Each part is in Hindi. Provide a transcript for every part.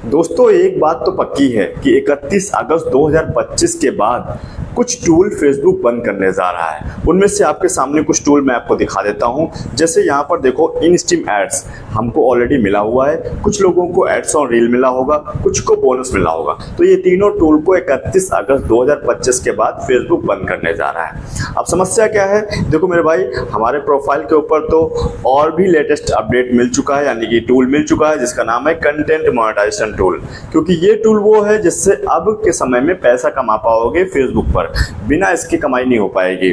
दोस्तों एक बात तो पक्की है कि 31 अगस्त 2025 के बाद कुछ टूल फेसबुक बंद करने जा रहा है। उनमें से आपके सामने कुछ टूल मैं आपको दिखा देता हूं। जैसे यहाँ पर देखो, इन स्ट्रीम एड्स हमको ऑलरेडी मिला हुआ है, कुछ लोगों को एड्स ऑन रील मिला होगा, कुछ को बोनस मिला होगा। तो ये तीनों टूल को 31 अगस्त 2025 के बाद फेसबुक बंद करने जा रहा है। अब समस्या क्या है? देखो मेरे भाई, हमारे प्रोफाइल के ऊपर तो और भी लेटेस्ट अपडेट मिल चुका है, यानी कि टूल मिल चुका है जिसका नाम है कंटेंट मोनेटाइजेशन टूल। क्योंकि ये टूल वो है जिससे अब के समय में पैसा कमा पाओगे फेसबुक पर, बिना इसकी कमाई नहीं हो पाएगी।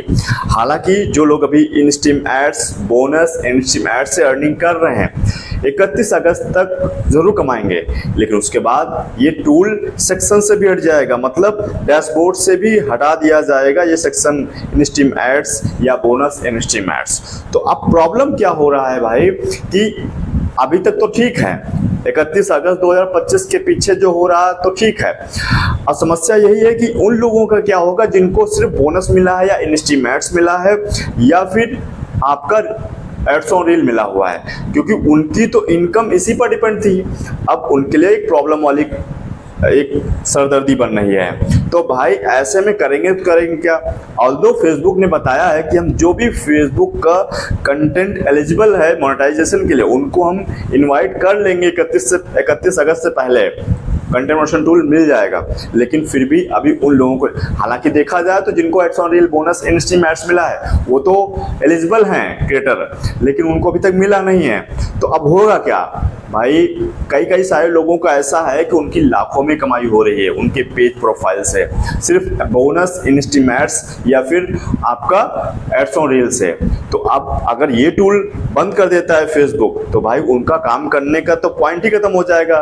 हालांकि जो लोग अभी in stream ads, bonus, in stream ads से अर्निंग कर रहे हैं 31 अगस्त तक जरूर कमाएंगे, लेकिन उसके बाद ये टूल सेक्शन से भी हट जाएगा, मतलब डैशबोर्ड से भी हटा दिया जाएगा ये सेक्शन इन स्ट्रीम एड्स या बोनस इन स्ट्रीम एड्स। तो अब प्रॉब्लम क्या हो रहा है भाई कि अभी तक तो ठीक है, 31 अगस्त 2025 के पीछे जो हो रहा तो ठीक है। अब समस्या यही है कि उन लोगों का क्या होगा जिनको सिर्फ बोनस मिला है या इन स्ट्रीम एड्स मिला है या फिर आपका एड्स ऑन रील मिला हुआ है, क्योंकि उनकी तो इनकम इसी पर डिपेंड थी। अब उनके लिए एक प्रॉब्लम वाली एक सरदर्दी बन रही है। तो भाई ऐसे में करेंगे क्या? ऑल्दो फेसबुक ने बताया है कि हम जो भी फेसबुक का कंटेंट एलिजिबल है मोनेटाइजेशन के लिए उनको हम इनवाइट कर लेंगे 31 अगस्त से पहले कंटेंट मोनेटाइजेशन टूल मिल जाएगा। लेकिन फिर भी अभी उन लोगों को, हालांकि देखा जाए तो जिनको ads on reel, bonus, in stream ads मिला है वो तो एलिजिबल हैं क्रिएटर, लेकिन उनको अभी तक मिला नहीं है। तो अब होगा क्या भाई? कई सारे लोगों का ऐसा है कि उनकी लाखों में कमाई हो रही है उनके पेज प्रोफाइल से, सिर्फ बोनस, इन स्ट्रीम एड्स या फिर आपका एड्स ऑन रील से। तो अब अगर ये टूल बंद कर देता है फेसबुक तो भाई उनका काम करने का तो पॉइंट ही खत्म हो जाएगा,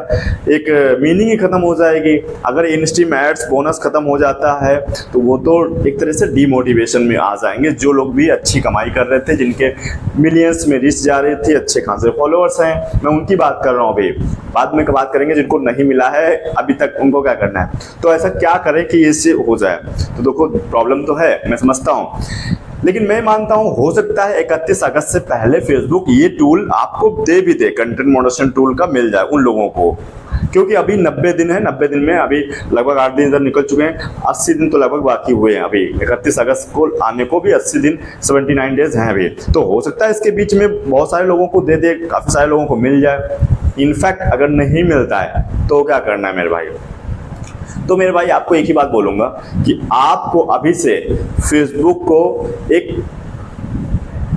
एक मीनिंग ही खत्म हो जाएगी। अगर इन स्ट्रीम एड्स, बोनस खत्म हो जाता है तो वो तो एक तरह से डीमोटिवेशन में आ जाएंगे। जो लोग भी अच्छी कमाई कर रहे थे, जिनके मिलियंस में रीच जा रहे थे, अच्छे खासे फॉलोअर्स हैं, मैं उनकी बात कर रहा हूँ। अभी बाद में बात करेंगे जिनको नहीं मिला है अभी तक, उनको क्या करना है। तो ऐसा क्या करें कि इससे हो जाए? तो देखो प्रॉब्लम तो है, मैं समझता हूँ, लेकिन मैं मानता हूं हो सकता है 31 अगस्त से पहले फेसबुक ये टूल आपको दे भी दे, कंटेंट मॉडरेशन टूल का मिल जाए उन लोगों को। क्योंकि अभी 90 दिन है, 90 दिन में अभी लगभग 8 दिन इधर निकल चुके हैं, 80 दिन तो लगभग बाकी हुए हैं। अभी 31 अगस्त को आने को भी 80 दिन, 79 डेज हैं अभी। तो हो सकता है इसके बीच में बहुत सारे लोगों को दे दे, काफ़ी सारे लोगों को मिल जाए। इनफैक्ट अगर नहीं मिलता है तो क्या करना है मेरे भाई? तो मेरे भाई आपको एक ही बात बोलूँगा कि आपको अभी से फेसबुक को एक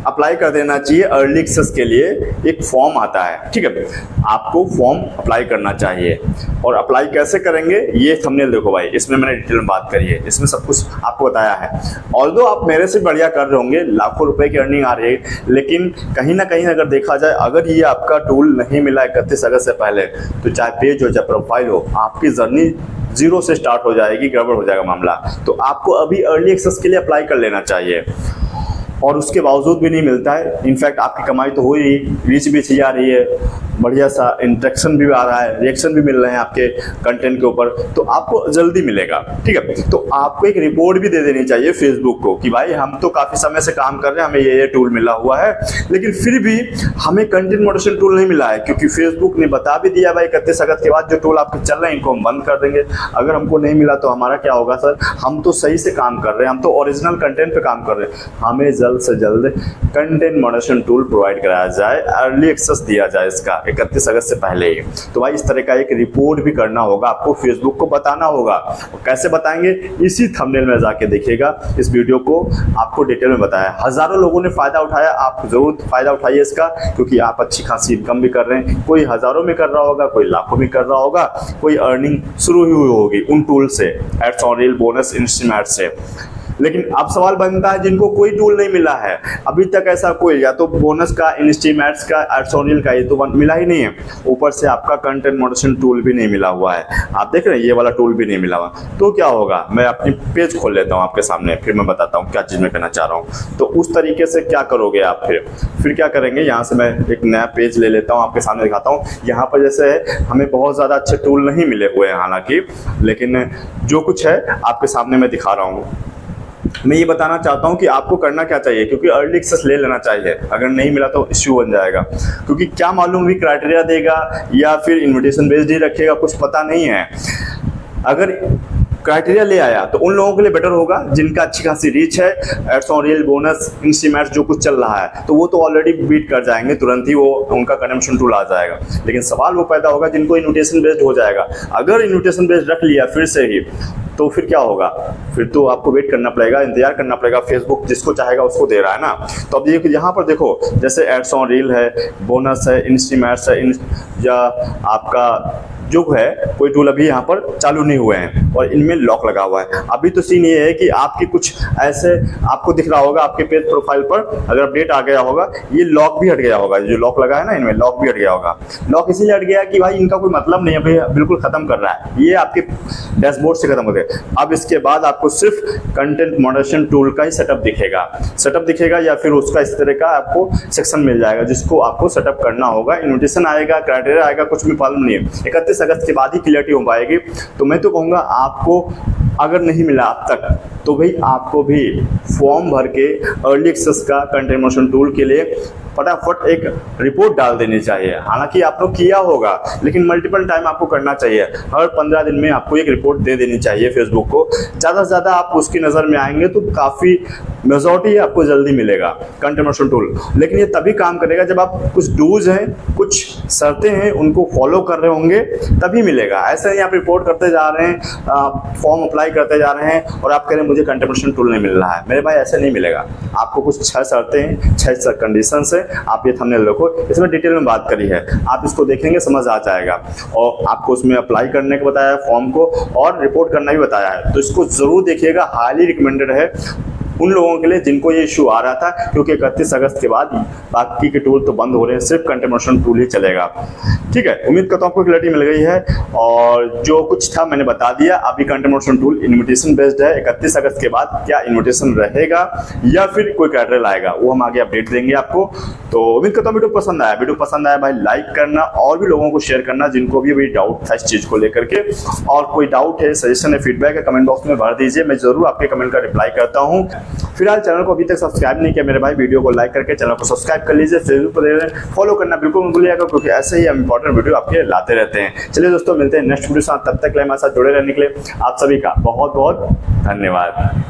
अप्लाई कर देना चाहिए। अर्ली एक्सेस के लिए एक फॉर्म आता है, ठीक है, आपको फॉर्म अप्लाई करना चाहिए। और अप्लाई कैसे करेंगे ये थंबनेल देखो भाई, इसमें मैंने डिटेल में बात करी है, इसमें सब कुछ आपको बताया है। ऑल्दो आप मेरे से बढ़िया कर रहे होंगे, लाखों रुपए की अर्निंग आ रही है, लेकिन कहीं ना कहीं अगर देखा जाए, अगर ये आपका टूल नहीं मिला 31 अगस्त से पहले, तो चाहे पेज हो चाहे प्रोफाइल हो, आपकी जर्नी जीरो से स्टार्ट हो जाएगी, गड़बड़ हो जाएगा मामला। तो आपको अभी अर्ली एक्सेस के लिए अप्लाई कर लेना चाहिए। और उसके बावजूद भी नहीं मिलता है, इनफैक्ट आपकी कमाई तो हो ही, रीच भी अच्छी आ रही है, बढ़िया सा इंटरेक्शन भी आ रहा है, रिएक्शन भी मिल रहे हैं आपके कंटेंट के ऊपर, तो आपको जल्दी मिलेगा, ठीक है। तो आपको एक रिपोर्ट भी दे देनी चाहिए फेसबुक को कि भाई हम तो काफ़ी समय से काम कर रहे हैं, हमें ये टूल मिला हुआ है, लेकिन फिर भी हमें कंटेंट मॉडरेशन टूल नहीं मिला है, क्योंकि फेसबुक ने बता भी दिया भाई 31 अगस्त के बाद जो टूल आपके चल रहे हैं इनको हम बंद कर देंगे। अगर हमको नहीं मिला तो हमारा क्या होगा सर? हम तो सही से काम कर रहे हैं, हम तो ओरिजिनल कंटेंट पे काम कर रहे हैं, हमें जल्द से जल्द कंटेंट मॉडरेशन टूल प्रोवाइड कराया जाए, अर्ली एक्सेस दिया जाए इसका 31 अगस्त से पहले ही। तो भाई इस तरह का एक रिपोर्ट भी करना होगा, आपको फेसबुक को बताना होगा। और कैसे बताएंगे? इसी थंबनेल में जाके देखिएगा, इस वीडियो को आपको डिटेल में बताया। हजारों लोगों ने फायदा उठाया, आप जरूर फायदा उठाइए इसका, क्योंकि आप अच्छी खासी इनकम भी कर रहे हैं। कोई हजारों में कर रहा होगा, कोई लाखों में कर रहा होगा, कोई अर्निंग शुरू ही हुई होगी उन टूल से, ads on reel, bonus, in stream ads से। लेकिन अब सवाल बनता है जिनको कोई टूल नहीं मिला है अभी तक, ऐसा कोई, या तो बोनस का, इन स्ट्रीम एड्स का, एड्स ऑन रील का, ये तो मिला ही नहीं है, ऊपर से आपका कंटेंट मॉडरेशन टूल भी नहीं मिला हुआ है। आप देख रहे हैं ये वाला टूल भी नहीं मिला हुआ, तो क्या होगा? मैं अपनी पेज खोल लेता हूँ आपके सामने, फिर मैं बताता हूँ क्या चीज़ मैं कहना चाह रहा हूँ। तो उस तरीके से क्या करोगे आप? फिर क्या करेंगे? यहाँ से मैं एक नया पेज ले लेता हूँ, आपके सामने दिखाता हूँ। यहाँ पर जैसे हमें बहुत ज़्यादा अच्छे टूल नहीं मिले हुए हैं हालांकि, लेकिन जो कुछ है आपके सामने मैं दिखा रहा हूँ। मैं ये बताना चाहता हूँ कि आपको करना क्या चाहिए, क्योंकि अर्ली एक्सेस ले लेना चाहिए। अगर नहीं मिला तो इश्यू बन जाएगा, क्योंकि क्या मालूम भी क्राइटेरिया देगा या फिर इन्विटेशन बेस्ड ही रखेगा, कुछ पता नहीं है। अगर क्राइटेरिया ले आया तो उन लोगों के लिए बेटर होगा जिनका अच्छी खासी रीच है, एड्स ऑन रील, बोनस, इंस्टीमेट्स जो कुछ चल रहा है, तो वो तो ऑलरेडी बीट कर जाएंगे, तुरंत ही वो उनका कंजम्पशन टूल आ जाएगा। लेकिन सवाल वो पैदा होगा जिनको इन्विटेशन बेस्ड हो जाएगा। अगर इन्विटेशन बेस्ड रख लिया फिर से ही, तो फिर क्या होगा, फिर तो आपको वेट करना पड़ेगा, इंतजार करना पड़ेगा। फेसबुक जिसको चाहेगा उसको दे रहा है ना। तो अब देखिए यहाँ पर देखो, जैसे एड्स ऑन रील है, बोनस है, इंस्टीमेट्स है, या आपका जो है कोई टूल अभी यहाँ पर चालू नहीं हुए हैं और इनमें लॉक लगा हुआ है। अभी तो सीन ये है कि आपकी कुछ ऐसे आपको दिख रहा होगा आपके पेज प्रोफाइल पर, अगर अपडेट आ गया होगा, ये लॉक भी हट गया होगा। जो लॉक लगा है ना, इनमें लॉक भी हट गया होगा। लॉक इसीलिए हट गया कि भाई इनका कोई मतलब नहीं है, अभी बिल्कुल खत्म कर रहा है, ये आपके डैशबोर्ड से खत्म हो गए। अब इसके बाद आपको सिर्फ कंटेंट मॉडरेशन टूल का ही सेटअप दिखेगा या फिर उसका इस तरह का आपको सेक्शन मिल जाएगा जिसको आपको सेटअप करना होगा। इन्विटेशन आएगा, क्राइटेरिया आएगा, कुछ भी मालूम नहीं है। 31 अगस्त के बाद ही क्लियरिटी हो पाएगी। तो मैं तो कहूँगा आपको अगर नहीं मिला अब तक, तो भाई आपको भी फॉर्म भर के अर्ली एक्सेस का कंटेंट मॉडरेशन टूल के लिए फटाफट एक रिपोर्ट डाल देनी चाहिए। हालांकि आप लोग किया होगा, लेकिन मल्टीपल टाइम आपको करना चाहिए। हर 15 दिन में आपको एक रिपोर्ट दे देनी चाहिए फेसबुक को। ज़्यादा से ज़्यादा आप उसकी नज़र में आएंगे तो काफ़ी मेजॉरिटी आपको जल्दी मिलेगा कंटेंट मॉडरेशन टूल। लेकिन ये तभी काम करेगा जब आप कुछ डूज हैं, कुछ शर्तें हैं, उनको फॉलो कर रहे होंगे, तभी मिलेगा। ऐसे ही आप रिपोर्ट करते जा रहे हैं, फॉर्म अप्लाई करते जा रहे हैं और आप कह रहे हैं मुझे कंटेंट मॉडरेशन टूल नहीं मिल रहा है। मेरे भाई ऐसे नहीं मिलेगा। आपको कुछ 6 शर्तें हैं, 6 कंडीशंस है। आप ये थंबनेल देखो, इसमें डिटेल में बात करी है, आप इसको देखेंगे समझ आ जाएगा। और आपको उसमें अप्लाई करने को बताया है फॉर्म को, और रिपोर्ट करना भी बताया है। तो इसको जरूर देखिएगा, हाईली रिकमेंडेड है उन लोगों के लिए जिनको ये इशू आ रहा था, क्योंकि 31 अगस्त के बाद बाकी के टूल तो बंद हो रहे हैं, सिर्फ कंटेंट मॉडरेशन टूल ही चलेगा। ठीक है, उम्मीद करता हूँ आपको क्लैरिटी मिल गई है और जो कुछ था मैंने बता दिया। अभी content moderation tool invitation based है। 31 अगस्त के बाद क्या इन्विटेशन रहेगा या फिर कोई क्राइटेरिया लाएगा, वो हम आगे अपडेट देंगे आपको। तो उम्मीद करता हूँ वीडियो पसंद आया। वीडियो पसंद आया भाई लाइक करना और भी लोगों को शेयर करना जिनको भी अभी डाउट था इस चीज को लेकर के। और कोई डाउट है, सजेशन है, फीडबैक है, कमेंट बॉक्स में भर दीजिए, मैं जरूर आपके कमेंट का रिप्लाई करता हूँ। फिलहाल चैनल को अभी तक सब्सक्राइब नहीं किया मेरे भाई, वीडियो को लाइक करके चैनल को सब्सक्राइब कर लीजिए। फेसबुक पर फॉलो करना बिल्कुल मत भूलिएगा, क्योंकि ऐसे ही हम इंपॉर्टेंट वीडियो आपके लाते रहते हैं। चलिए दोस्तों, मिलते हैं नेक्स्ट वीडियो साथ। तब तक हमारे साथ जुड़े रहने के लिए आप सभी का बहुत बहुत धन्यवाद।